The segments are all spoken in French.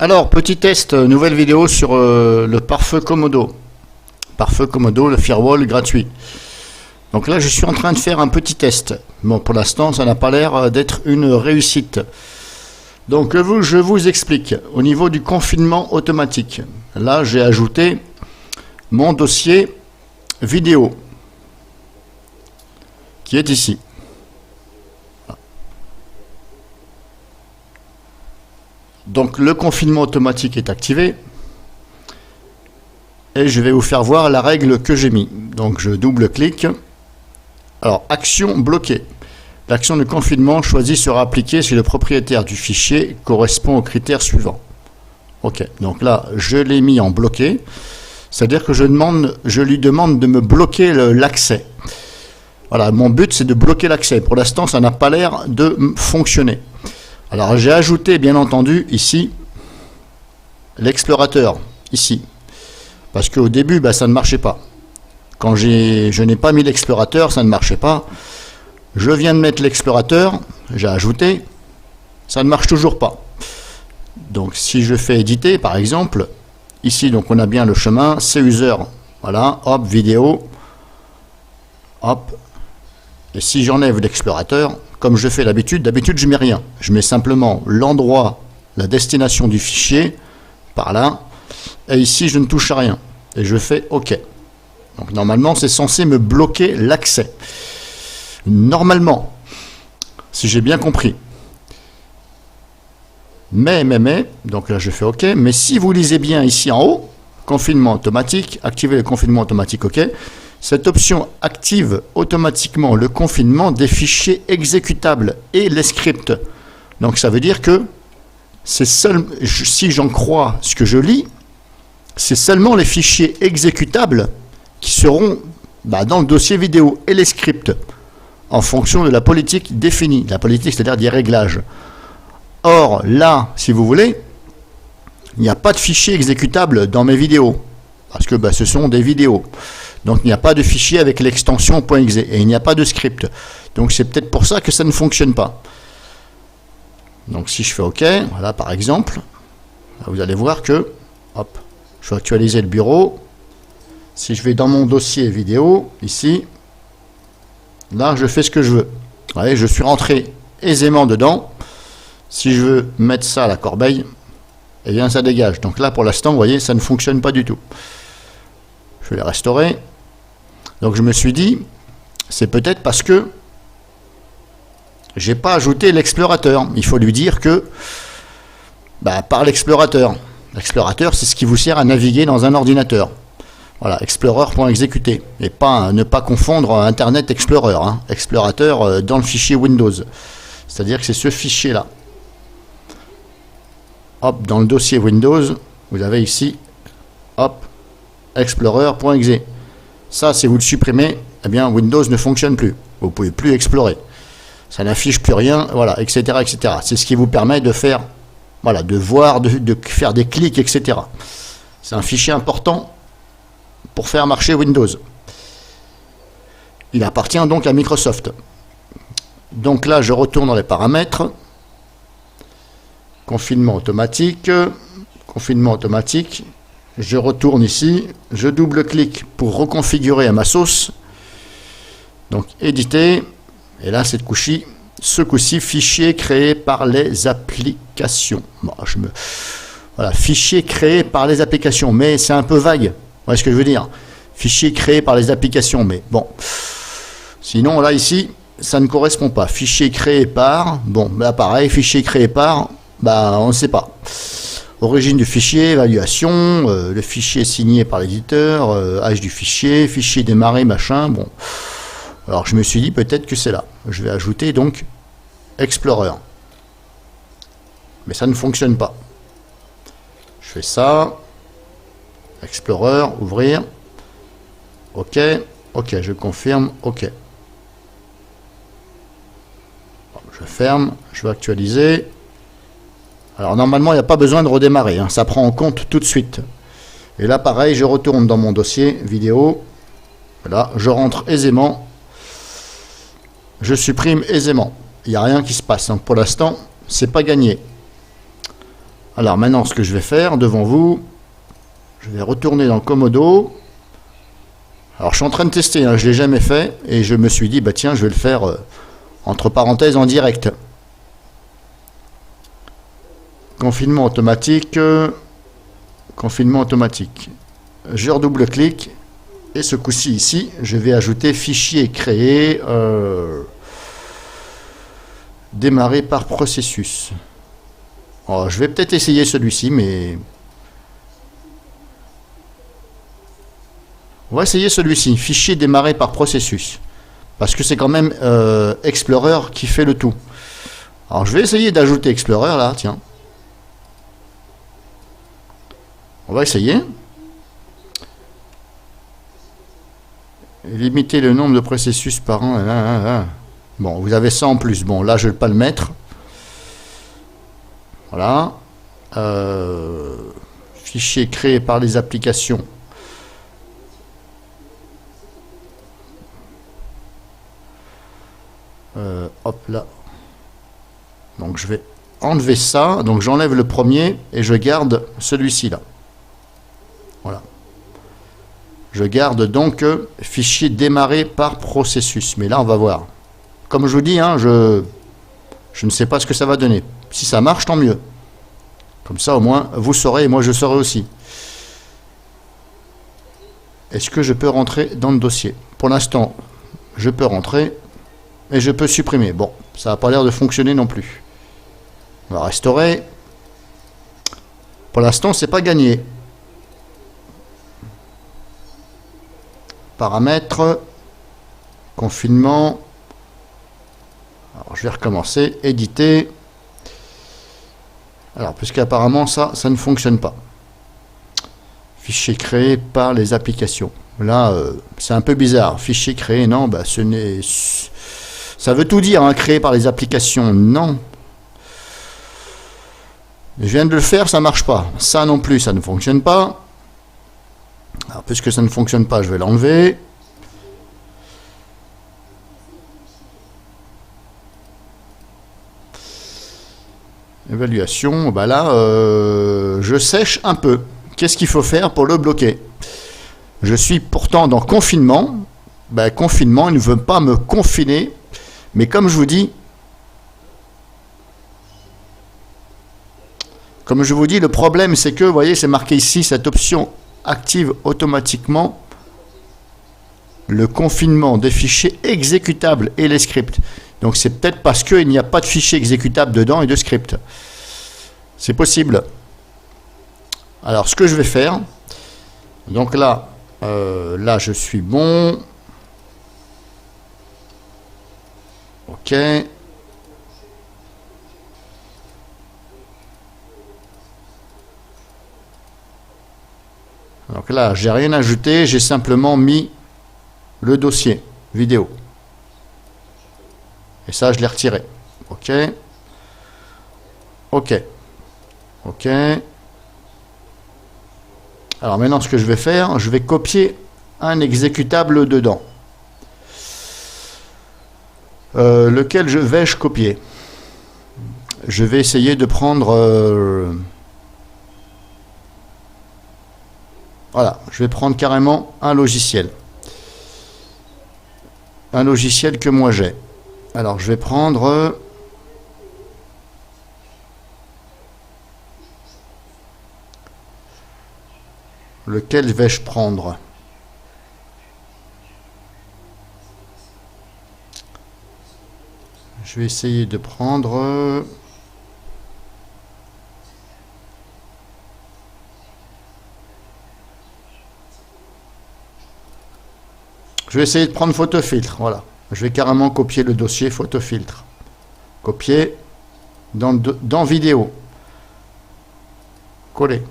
Alors, petit test, nouvelle vidéo sur le pare-feu Komodo. Pare-feu Komodo, le firewall gratuit. Donc là, je suis en train de faire un petit test. Bon, pour l'instant, ça n'a pas l'air d'être une réussite. Donc, je vous explique. Au niveau du confinement automatique, là, j'ai ajouté mon dossier vidéo, qui est ici. Donc le confinement automatique est activé et je vais vous faire voir la règle que j'ai mis. Donc je double-clique. Alors action bloquée. L'action de confinement choisie sera appliquée si le propriétaire du fichier correspond aux critères suivants. Ok, donc là je l'ai mis en bloqué. C'est-à-dire que je lui demande de me bloquer l'accès. Voilà, mon but c'est de bloquer l'accès. Pour l'instant ça n'a pas l'air de fonctionner. Alors j'ai ajouté bien entendu ici l'explorateur, ici, parce qu'au début ça ne marchait pas. Quand je n'ai pas mis l'explorateur, ça ne marchait pas. Je viens de mettre l'explorateur, j'ai ajouté, ça ne marche toujours pas. Donc si je fais éditer par exemple, ici donc on a bien le chemin, c'est user, voilà, hop, vidéo, hop, et si j'enlève l'explorateur, comme je fais d'habitude je mets rien. Je mets simplement l'endroit, la destination du fichier, par là, et ici je ne touche à rien. Et je fais OK. Donc normalement c'est censé me bloquer l'accès. Normalement, si j'ai bien compris. Mais, donc là je fais OK, mais si vous lisez bien ici en haut, confinement automatique, activer le confinement automatique, OK. Cette option active automatiquement le confinement des fichiers exécutables et les scripts. Donc ça veut dire que c'est si j'en crois ce que je lis, c'est seulement les fichiers exécutables qui seront dans le dossier vidéo et les scripts en fonction de la politique définie. La politique, c'est-à-dire des réglages. Or, là, si vous voulez, il n'y a pas de fichiers exécutables dans mes vidéos parce que ce sont des vidéos. Donc il n'y a pas de fichier avec l'extension .exe et il n'y a pas de script. Donc c'est peut-être pour ça que ça ne fonctionne pas. Donc si je fais OK, voilà par exemple, vous allez voir que, hop, je vais actualiser le bureau. Si je vais dans mon dossier vidéo, ici, là je fais ce que je veux. Vous voyez, je suis rentré aisément dedans. Si je veux mettre ça à la corbeille, eh bien ça dégage. Donc là pour l'instant, vous voyez, ça ne fonctionne pas du tout. Je vais les restaurer. Donc je me suis dit, c'est peut-être parce que j'ai pas ajouté l'explorateur. Il faut lui dire que par l'explorateur. L'explorateur, c'est ce qui vous sert à naviguer dans un ordinateur. Voilà, explorer.exécuter. Et ne pas confondre Internet Explorer. Explorateur dans le fichier Windows. C'est-à-dire que c'est ce fichier-là. Hop, dans le dossier Windows, vous avez ici, hop, explorer.exe. Ça, si vous le supprimez, eh bien Windows ne fonctionne plus. Vous ne pouvez plus explorer. Ça n'affiche plus rien, voilà, etc., etc. C'est ce qui vous permet de faire, voilà, de voir, de faire des clics, etc. C'est un fichier important pour faire marcher Windows. Il appartient donc à Microsoft. Donc là, je retourne dans les paramètres. Confinement automatique. Confinement automatique. Je retourne ici, je double-clique pour reconfigurer à ma sauce. Donc éditer, et là ce coup-ci, fichier créé par les applications. Bon, voilà, fichier créé par les applications, mais c'est un peu vague. Vous voyez ce que je veux dire? Fichier créé par les applications, mais bon. Sinon là ça ne correspond pas. Fichier créé par, bon, là pareil, fichier créé par, on ne sait pas. Origine du fichier, évaluation, le fichier signé par l'éditeur, âge du fichier, fichier démarré, machin, bon. Alors je me suis dit peut-être que c'est là. Je vais ajouter donc Explorer. Mais ça ne fonctionne pas. Je fais ça. Explorer, ouvrir. OK, OK, je confirme, OK. Je ferme, je vais actualiser. Alors normalement, il n'y a pas besoin de redémarrer, ça prend en compte tout de suite. Et là, pareil, je retourne dans mon dossier vidéo. Voilà, je rentre aisément. Je supprime aisément. Il n'y a rien qui se passe. Donc pour l'instant, c'est pas gagné. Alors maintenant, ce que je vais faire devant vous, je vais retourner dans Komodo. Alors je suis en train de tester, hein, je ne l'ai jamais fait, et je me suis dit, bah tiens, je vais le faire entre parenthèses en direct. Confinement automatique, confinement automatique. Je redouble-clique, et ce coup-ci ici, je vais ajouter fichier créé, démarrer par processus. Alors, je vais peut-être essayer celui-ci, mais... On va essayer celui-ci, fichier démarré par processus. Parce que c'est quand même Explorer qui fait le tout. Alors je vais essayer d'ajouter Explorer là, tiens. On va essayer. Limiter le nombre de processus par an. Bon, vous avez ça en plus. Bon, là je ne vais pas le mettre. Voilà. Fichier créé par les applications. Hop là. Donc je vais enlever ça. Donc j'enlève le premier et je garde celui-ci là. Voilà. Je garde donc fichier démarré par processus. Mais là on va voir. Comme je vous dis, hein, je ne sais pas ce que ça va donner. Si ça marche, tant mieux. Comme ça au moins vous saurez et moi je saurai aussi. Est-ce que je peux rentrer dans le dossier? Pour l'instant, je peux rentrer. Et je peux supprimer. Bon, ça n'a pas l'air de fonctionner non plus. On va restaurer. Pour l'instant, c'est pas gagné. Paramètres. Confinement. Alors, je vais recommencer. Éditer. Alors, puisqu'apparemment, ça ne fonctionne pas. Fichier créé par les applications. Là, c'est un peu bizarre. Fichier créé, non, bah, ce n'est... Ça veut tout dire, hein, créé par les applications. Non. Je viens de le faire, ça ne marche pas. Ça non plus, ça ne fonctionne pas. Alors, puisque ça ne fonctionne pas, je vais l'enlever. Évaluation, bah là, je sèche un peu. Qu'est-ce qu'il faut faire pour le bloquer? Je suis pourtant dans confinement. Bah, confinement, il ne veut pas me confiner. Mais comme je vous dis, le problème c'est que, vous voyez, c'est marqué ici, cette option active automatiquement le confinement des fichiers exécutables et les scripts. Donc c'est peut-être parce qu'il n'y a pas de fichier exécutable dedans et de script. C'est possible. Alors ce que je vais faire, donc là, là je suis bon. Ok. Donc là, j'ai rien ajouté, j'ai simplement mis le dossier vidéo. Et ça, je l'ai retiré. Ok. Ok. Ok. Alors maintenant, ce que je vais faire, je vais copier un exécutable dedans. Lequel vais-je copier? Je vais essayer de prendre... voilà, je vais prendre carrément un logiciel. Un logiciel que moi j'ai. Alors je vais prendre... lequel vais-je prendre? Je vais essayer de prendre... je vais essayer de prendre photofiltre, voilà. Je vais carrément copier le dossier photofiltre. Copier dans vidéo. Coller.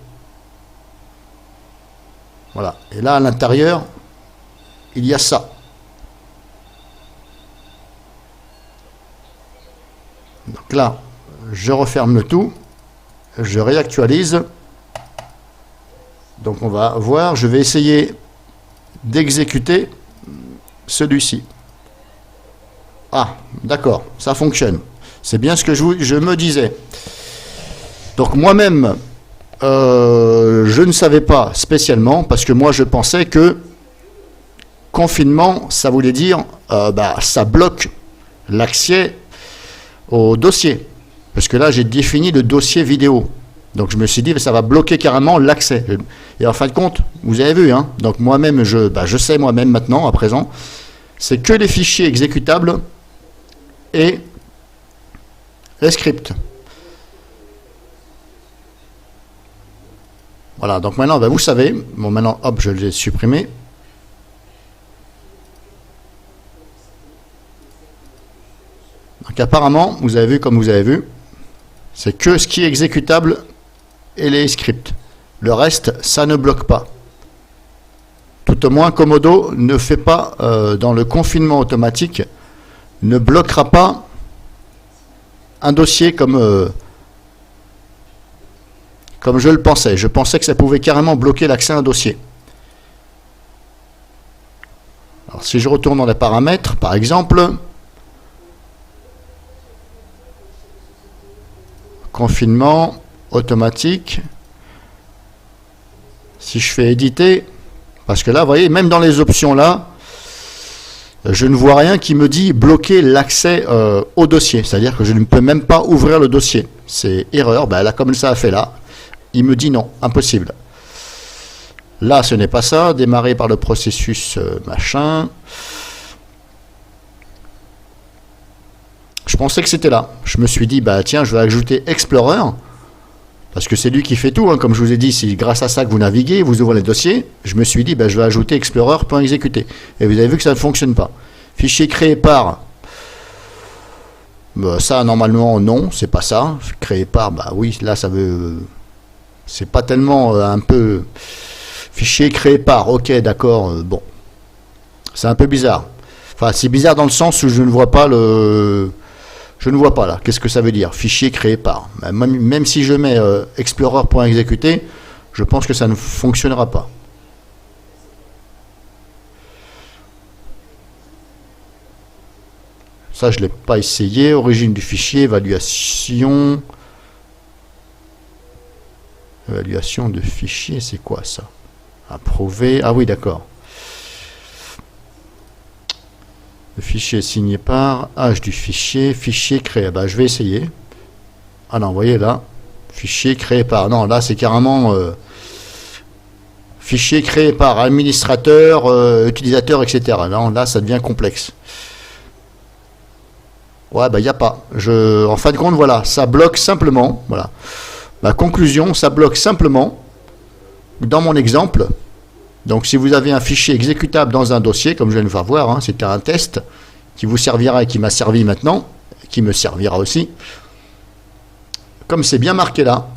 Voilà. Et là, à l'intérieur, il y a ça. Donc là, je referme le tout. Je réactualise. Donc on va voir. Je vais essayer d'exécuter celui-ci. Ah, d'accord, ça fonctionne. C'est bien ce que je me disais. Donc moi-même, je ne savais pas spécialement, parce que moi je pensais que confinement, ça voulait dire ça bloque l'accès au dossier. Parce que là, j'ai défini le dossier vidéo. Donc je me suis dit, ça va bloquer carrément l'accès. Et en fin de compte, vous avez vu, hein, donc moi-même, je sais moi-même maintenant, à présent, c'est que les fichiers exécutables et les scripts. Voilà, donc maintenant, vous savez, bon maintenant, hop, je l'ai supprimé. Donc apparemment, vous avez vu comme vous avez vu, c'est que ce qui est exécutable et les scripts. Le reste, ça ne bloque pas. Tout au moins, Komodo ne fait pas, dans le confinement automatique, ne bloquera pas un dossier comme je le pensais. Je pensais que ça pouvait carrément bloquer l'accès à un dossier. Alors si je retourne dans les paramètres, par exemple, confinement automatique, si je fais éditer, parce que là, vous voyez, même dans les options là, je ne vois rien qui me dit bloquer l'accès au dossier. C'est-à-dire que je ne peux même pas ouvrir le dossier. C'est erreur. Là, comme ça a fait là, il me dit non, impossible. Là, ce n'est pas ça. Démarrer par le processus machin. Je pensais que c'était là. Je me suis dit, tiens, je vais ajouter Explorer. Parce que c'est lui qui fait tout. Hein. Comme je vous ai dit, c'est grâce à ça que vous naviguez, vous ouvrez les dossiers. Je me suis dit, je vais ajouter Explorer.exécuter. Et vous avez vu que ça ne fonctionne pas. Fichier créé par. Ça, normalement, non, c'est pas ça. Créé par, oui, là, ça veut. C'est pas tellement un peu. Fichier créé par, ok, d'accord, bon. C'est un peu bizarre. Enfin, c'est bizarre dans le sens où je ne vois pas le. Je ne vois pas là. Qu'est-ce que ça veut dire? Fichier créé par. Même si je mets Explorer.exécuter, je pense que ça ne fonctionnera pas. Ça, je ne l'ai pas essayé. Origine du fichier, évaluation. Évaluation de fichier, c'est quoi ça? Approuvé. Ah oui, d'accord. Le fichier est signé par H du fichier, fichier créé. Je vais essayer. Ah non, vous voyez là, fichier créé par. Non, là c'est carrément fichier créé par administrateur, utilisateur, etc. Non, là ça devient complexe. Ouais, il n'y a pas. En fin de compte, voilà, ça bloque simplement. Voilà. Ma conclusion, ça bloque simplement. Dans mon exemple. Donc si vous avez un fichier exécutable dans un dossier, comme je viens de vous voir, hein, c'était un test qui vous servira et qui m'a servi maintenant, qui me servira aussi. Comme c'est bien marqué là,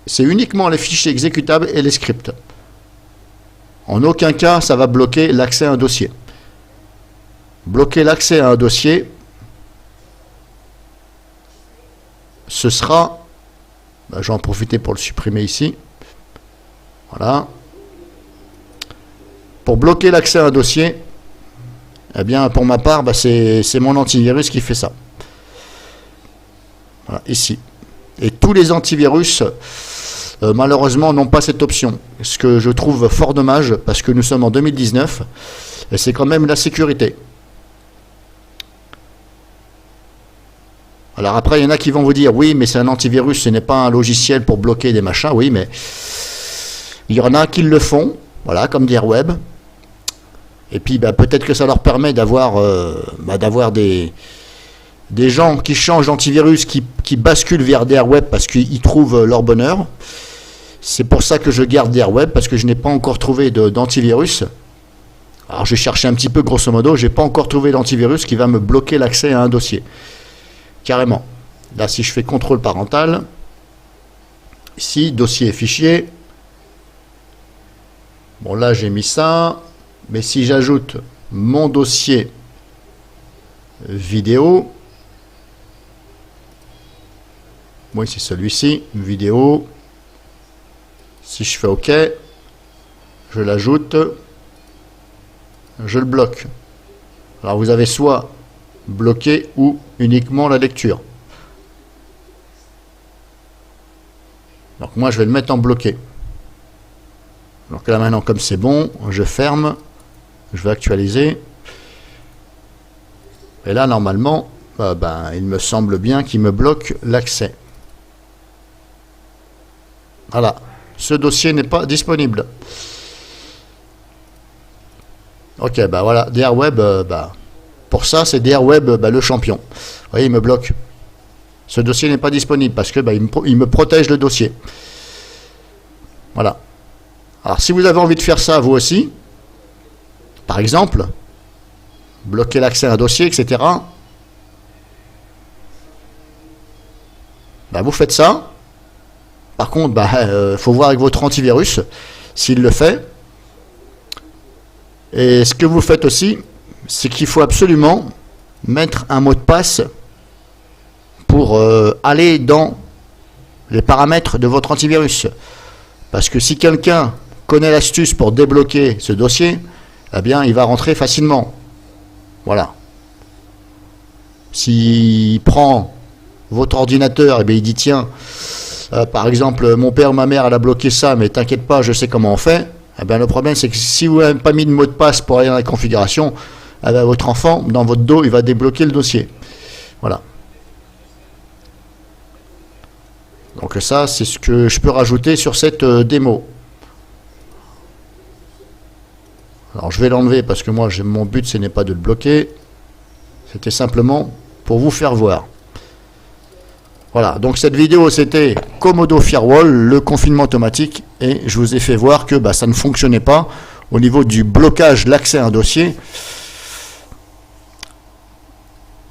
c'est uniquement les fichiers exécutables et les scripts. En aucun cas, ça va bloquer l'accès à un dossier. Bloquer l'accès à un dossier, ce sera, je vais en profiter pour le supprimer ici. Voilà. Pour bloquer l'accès à un dossier, eh bien, pour ma part, c'est mon antivirus qui fait ça. Voilà, ici. Et tous les antivirus, malheureusement, n'ont pas cette option. Ce que je trouve fort dommage, parce que nous sommes en 2019, et c'est quand même la sécurité. Alors après, il y en a qui vont vous dire, oui, mais c'est un antivirus, ce n'est pas un logiciel pour bloquer des machins. Oui, mais il y en a qui le font, voilà, comme Derweb. Et puis peut-être que ça leur permet d'avoir des gens qui changent d'antivirus, qui basculent vers Derweb parce qu'ils trouvent leur bonheur. C'est pour ça que je garde Derweb, parce que je n'ai pas encore trouvé d'antivirus. Alors j'ai cherché un petit peu, grosso modo, je n'ai pas encore trouvé d'antivirus qui va me bloquer l'accès à un dossier. Carrément. Là, si je fais contrôle parental, ici, dossier et fichier. Bon, là, j'ai mis ça. Mais si j'ajoute mon dossier vidéo, oui, c'est celui-ci, vidéo. Si je fais OK, je l'ajoute, je le bloque. Alors, vous avez soit bloqué ou uniquement la lecture. Donc moi, je vais le mettre en bloqué. Donc là maintenant, comme c'est bon, je ferme, je vais actualiser. Et là, normalement, il me semble bien qu'il me bloque l'accès. Voilà, ce dossier n'est pas disponible. Ok, voilà, DRWeb, pour ça, c'est DRWeb le champion. Vous voyez, il me bloque. Ce dossier n'est pas disponible parce que il me protège le dossier. Voilà. Alors, si vous avez envie de faire ça, vous aussi, par exemple, bloquer l'accès à un dossier, etc., vous faites ça. Par contre, faut voir avec votre antivirus s'il le fait. Et ce que vous faites aussi, c'est qu'il faut absolument mettre un mot de passe pour aller dans les paramètres de votre antivirus. Parce que si quelqu'un connaît l'astuce pour débloquer ce dossier, eh bien, il va rentrer facilement. Voilà. S'il prend votre ordinateur, il dit tiens, par exemple, mon père, ma mère, elle a bloqué ça, mais t'inquiète pas, je sais comment on fait. Eh bien, le problème, c'est que si vous n'avez pas mis de mot de passe pour aller dans la configuration, votre enfant, dans votre dos, il va débloquer le dossier. Voilà. Donc ça, c'est ce que je peux rajouter sur cette démo. Alors, je vais l'enlever parce que moi, mon but, ce n'est pas de le bloquer. C'était simplement pour vous faire voir. Voilà, donc cette vidéo c'était Comodo Firewall, le confinement automatique, et je vous ai fait voir que ça ne fonctionnait pas au niveau du blocage de l'accès à un dossier.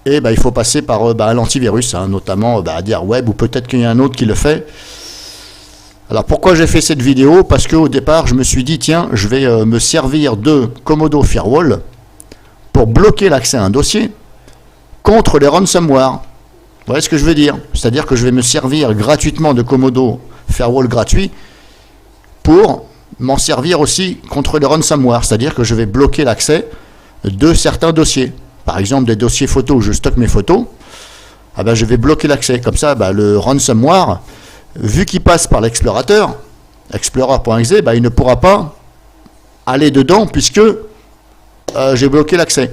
Et il faut passer par l'antivirus, notamment DRWeb, ou peut-être qu'il y a un autre qui le fait. Alors pourquoi j'ai fait cette vidéo? Parce qu'au départ je me suis dit tiens, je vais me servir de Comodo Firewall pour bloquer l'accès à un dossier contre les ransomware. Vous voyez ce que je veux dire? C'est-à-dire que je vais me servir gratuitement de Comodo Firewall gratuit pour m'en servir aussi contre les ransomware. C'est-à-dire que je vais bloquer l'accès de certains dossiers. Par exemple, des dossiers photos où je stocke mes photos. Je vais bloquer l'accès. Comme ça, le ransomware, vu qu'il passe par l'explorateur, explorer.exe, il ne pourra pas aller dedans puisque j'ai bloqué l'accès.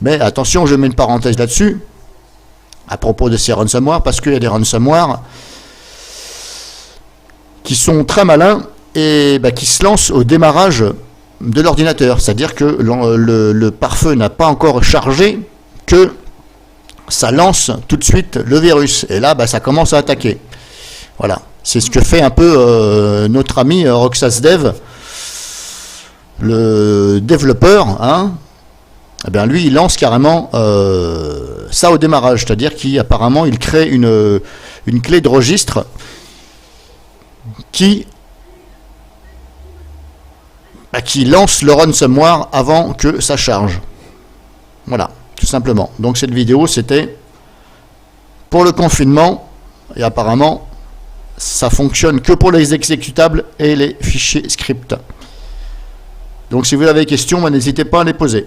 Mais attention, je mets une parenthèse là-dessus. À propos de ces ransomware, parce qu'il y a des ransomware qui sont très malins et qui se lancent au démarrage de l'ordinateur. C'est-à-dire que le pare-feu n'a pas encore chargé que ça lance tout de suite le virus. Et là, ça commence à attaquer. Voilà. C'est ce que fait un peu notre ami RoxasDev, le développeur, lui, il lance carrément ça au démarrage, c'est-à-dire qu'apparemment, il crée une clé de registre qui lance le ransomware avant que ça charge. Voilà, tout simplement. Donc cette vidéo, c'était pour le confinement, et apparemment, ça fonctionne que pour les exécutables et les fichiers script. Donc si vous avez des questions, n'hésitez pas à les poser.